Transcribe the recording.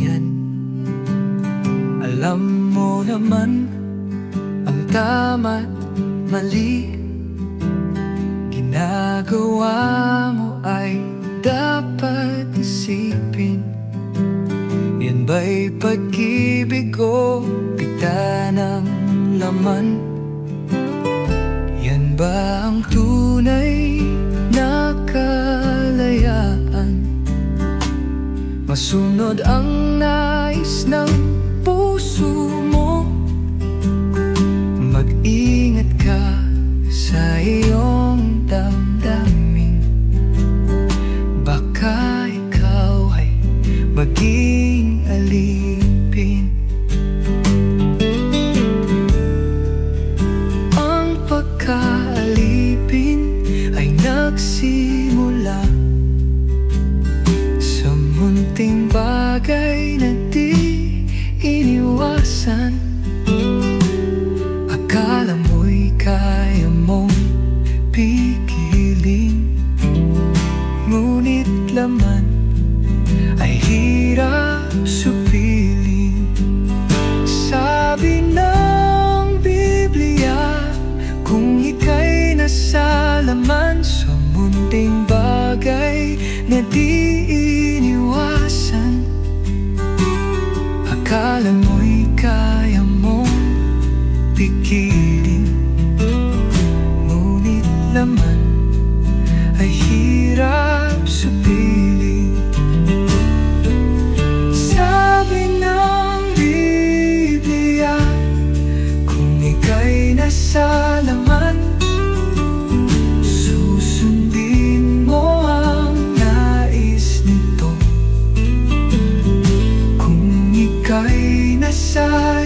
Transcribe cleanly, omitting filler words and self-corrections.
yan. Alam mo naman ang tama't mali. Ginagawa mo ay dapat isipin. Yan ba'y pag-ibig o pita ng laman? Yan ba ang tunay na kalayaan? Masunod ang nais ng puso mo. Mag-ingat ka sa iyong damdamin. Baka ikaw ay maging alipin. Ang pagkaalipin ay nagsimula sa munting bagay na di iniwasan. Akala mo'y kaya mong pigilin, ngunit laman ay hirap supilin. Sabi ng Biblia, kung ika'y nasa laman sa munting bagay na di iniwasan, akala mo'y kaya mong pigilin, ngunit laman ay hirap supilin. Sabi ng Biblia, kung ika'y nasa laman, susundin mo ang nais nito. Kung ika'y nasa